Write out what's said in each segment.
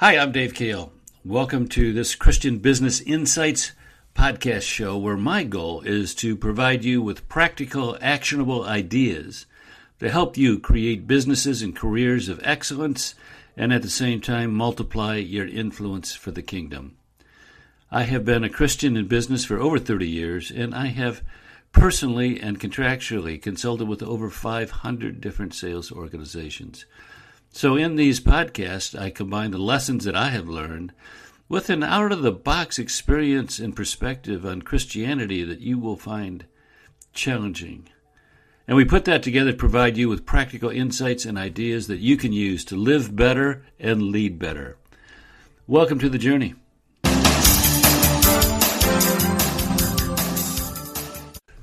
Hi, I'm Dave Kale. Welcome to this Christian Business Insights podcast show where my goal is to provide you with practical, actionable ideas to help you create businesses and careers of excellence and at the same time multiply your influence for the kingdom. I have been a Christian in business for over 30 years, and I have personally and contractually consulted with over 500 different sales organizations. So in these podcasts, I combine the lessons that I have learned with an out-of-the-box experience and perspective on Christianity that you will find challenging. And we put that together to provide you with practical insights and ideas that you can use to live better and lead better. Welcome to the journey.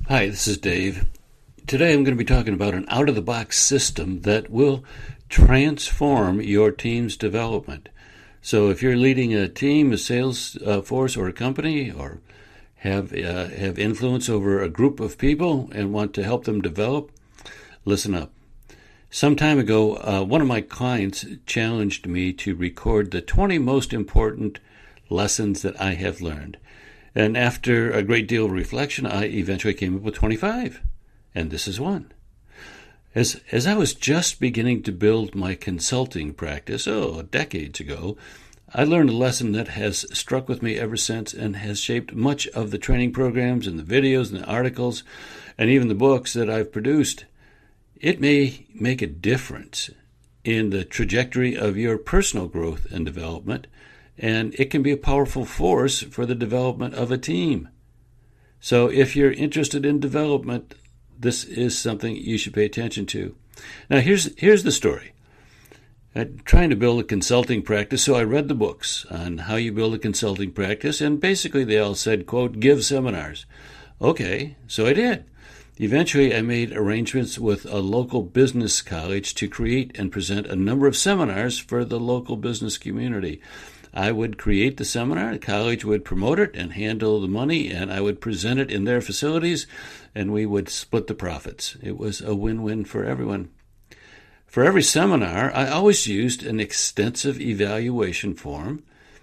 Hi, this is Dave. Today I'm going to be talking about an out-of-the-box system that will transform your team's development. So if you're leading a team, a sales force, or a company, or have influence over a group of people and want to help them develop, listen up. Some time ago, one of my clients challenged me to record the 20 most important lessons that I have learned. And after a great deal of reflection, I eventually came up with 25. And this is one. As I was just beginning to build my consulting practice, decades ago, I learned a lesson that has struck with me ever since and has shaped much of the training programs and the videos and the articles and even the books that I've produced. It may make a difference in the trajectory of your personal growth and development, and it can be a powerful force for the development of a team. So if you're interested in development, this is something you should pay attention to. Now, here's the story. I'm trying to build a consulting practice, so I read the books on how you build a consulting practice, and basically they all said, quote, give seminars. Okay, so I did. Eventually, I made arrangements with a local business college to create and present a number of seminars for the local business community. I would create the seminar, the college would promote it and handle the money, and I would present it in their facilities, and we would split the profits. It was a win-win for everyone. For every seminar, I always used an extensive evaluation form,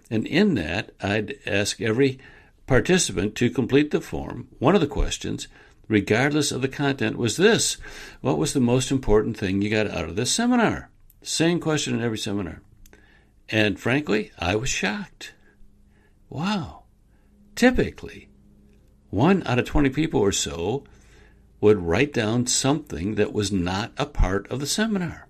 and in that, I'd ask every participant to complete the form. One of the questions, regardless of the content, was this: what was the most important thing you got out of this seminar? Same question in every seminar. And frankly, I was shocked. Wow. Typically, 1 out of 20 people or so would write down something that was not a part of the seminar.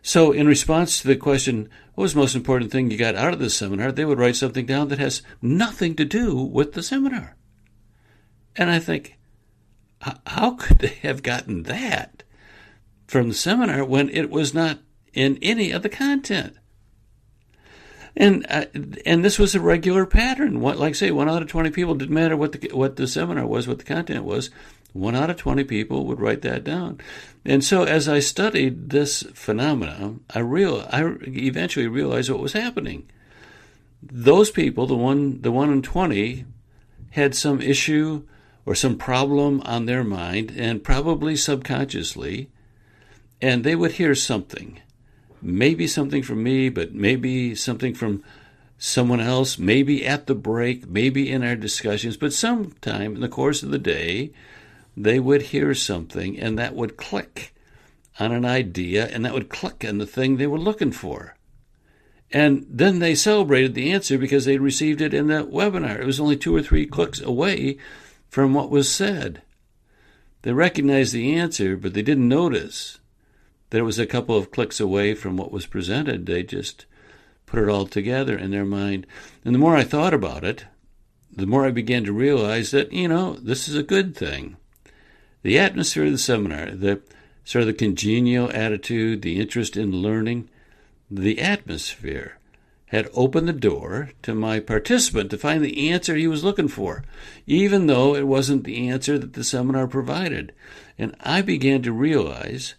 So in response to the question, what was the most important thing you got out of this seminar, they would write something down that has nothing to do with the seminar. And I think, how could they have gotten that from the seminar when it was not in any of the content? And this was a regular pattern. Like I say, 1 out of 20 people, didn't matter what the seminar was, what the content was, 1 out of 20 people would write that down. And so as I studied this phenomenon, I eventually realized what was happening. Those people, the one in 20, had some issue or some problem on their mind, and probably subconsciously, and they would hear something. Maybe something from me, but maybe something from someone else, maybe at the break, maybe in our discussions, but sometime in the course of the day, they would hear something, and that would click on an idea, and that would click on the thing they were looking for. And then they celebrated the answer because they received it in that webinar. It was only 2 or 3 clicks away from what was said. They recognized the answer, but they didn't notice that it was a couple of clicks away from what was presented. They just put it all together in their mind. And the more I thought about it, the more I began to realize that, this is a good thing. The atmosphere of the seminar, the sort of the congenial attitude, the interest in learning, the atmosphere had opened the door to my participant to find the answer he was looking for, even though it wasn't the answer that the seminar provided. And I began to realize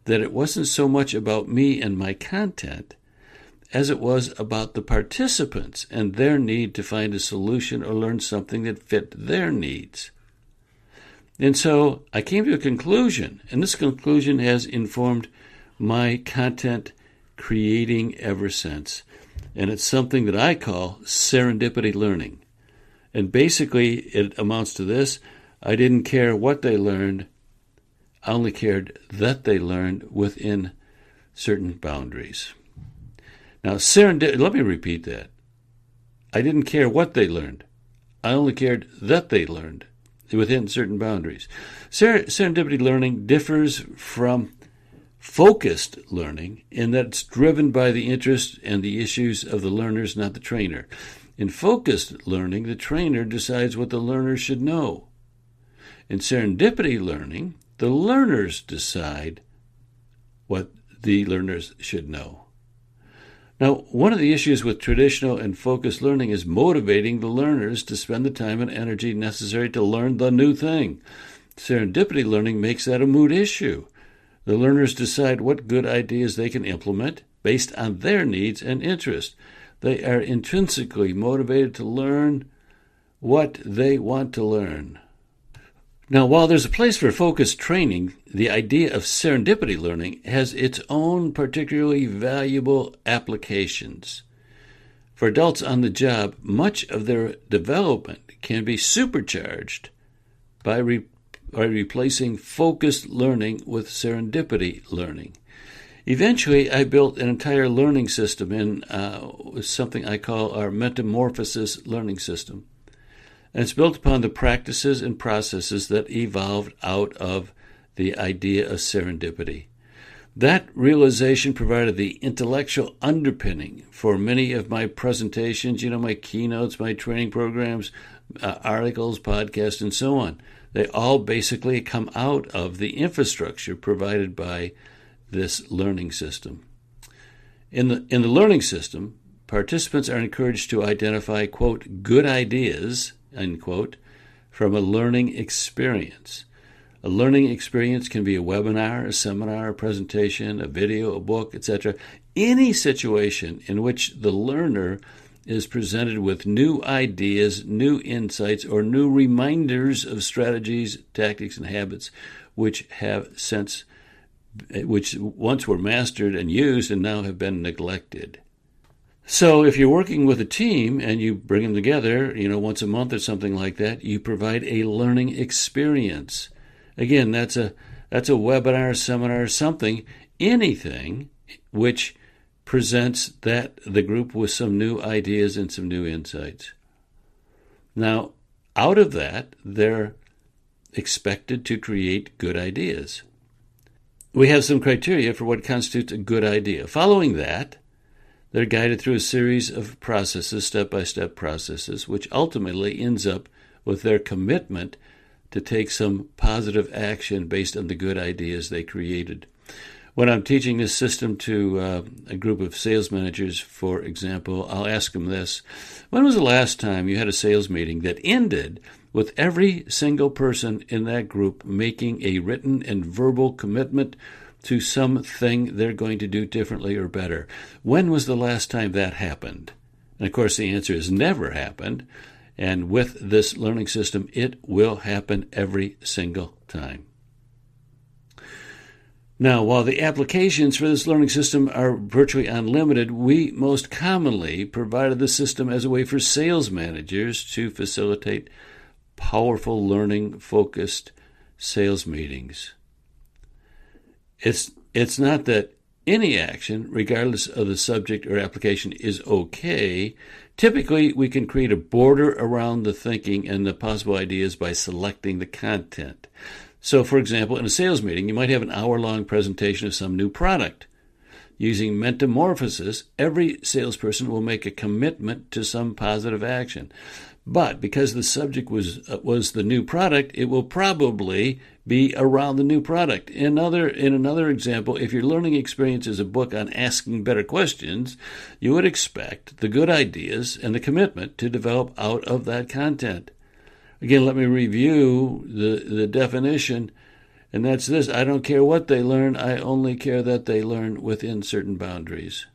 that it wasn't so much about me and my content as it was about the participants and their need to find a solution or learn something that fit their needs. And so I came to a conclusion, and this conclusion has informed my content creating ever since. And it's something that I call serendipity learning. And basically, it amounts to this. I didn't care what they learned. I only cared that they learned within certain boundaries. Now, let me repeat that. I didn't care what they learned. I only cared that they learned within certain boundaries. Serendipity learning differs from focused learning in that it's driven by the interest and the issues of the learners, not the trainer. In focused learning, the trainer decides what the learner should know. In serendipity learning, the learners decide what the learners should know. Now, one of the issues with traditional and focused learning is motivating the learners to spend the time and energy necessary to learn the new thing. Serendipity learning makes that a moot issue. The learners decide what good ideas they can implement based on their needs and interests. They are intrinsically motivated to learn what they want to learn. Now, while there's a place for focused training, the idea of serendipity learning has its own particularly valuable applications. For adults on the job, much of their development can be supercharged by replacing focused learning with serendipity learning. Eventually, I built an entire learning system in something I call our metamorphosis learning system. And it's built upon the practices and processes that evolved out of the idea of serendipity. That realization provided the intellectual underpinning for many of my presentations, my keynotes, my training programs, articles, podcasts, and so on. They all basically come out of the infrastructure provided by this learning system. In the learning system, participants are encouraged to identify, quote, good ideas, unquote, from a learning experience. A learning experience can be a webinar, a seminar, a presentation, a video, a book, etc. Any situation in which the learner is presented with new ideas, new insights, or new reminders of strategies, tactics, and habits which once were mastered and used and now have been neglected. So if you're working with a team and you bring them together, once a month or something like that, you provide a learning experience. Again, that's a webinar, seminar, something, anything which presents the group with some new ideas and some new insights. Now, out of that, they're expected to create good ideas. We have some criteria for what constitutes a good idea. Following that, they're guided through a series of processes, step-by-step processes, which ultimately ends up with their commitment to take some positive action based on the good ideas they created. When I'm teaching this system to a group of sales managers, for example, I'll ask them this: when was the last time you had a sales meeting that ended with every single person in that group making a written and verbal commitment to something they're going to do differently or better? When was the last time that happened? And of course, the answer is never happened. And with this learning system, it will happen every single time. Now, while the applications for this learning system are virtually unlimited, we most commonly provided the system as a way for sales managers to facilitate powerful learning-focused sales meetings. It's not that any action, regardless of the subject or application, is okay. Typically, we can create a border around the thinking and the possible ideas by selecting the content. So, for example, in a sales meeting, you might have an hour-long presentation of some new product. Using metamorphosis, every salesperson will make a commitment to some positive action. But because the subject was the new product, it will probably be around the new product. In another example, if your learning experience is a book on asking better questions, you would expect the good ideas and the commitment to develop out of that content. Again, let me review the definition, and that's this: I don't care what they learn, I only care that they learn within certain boundaries.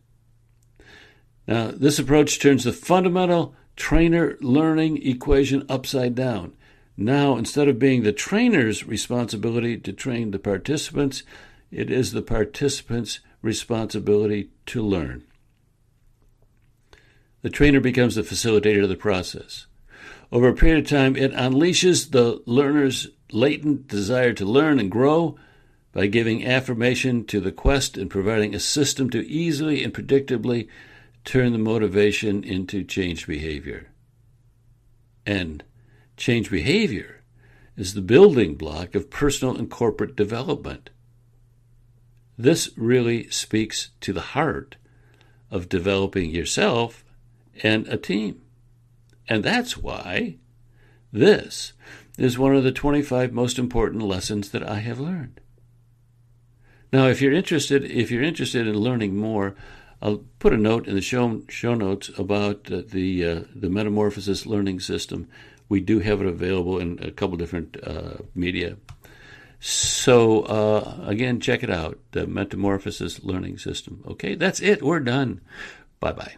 Now, this approach turns the fundamental trainer learning equation upside down. Now, instead of being the trainer's responsibility to train the participants, it is the participants' responsibility to learn. The trainer becomes the facilitator of the process. Over a period of time, it unleashes the learner's latent desire to learn and grow by giving affirmation to the quest and providing a system to easily and predictably turn the motivation into changed behavior. And change behavior is the building block of personal and corporate development. This really speaks to the heart of developing yourself and a team. And that's why this is one of the 25 most important lessons that I have learned. Now, if you're interested in learning more, I'll put a note in the show notes about the Metamorphosis Learning System. We do have it available in a couple different media. So, again, check it out, the Metamorphosis Learning System. Okay, that's it. We're done. Bye-bye.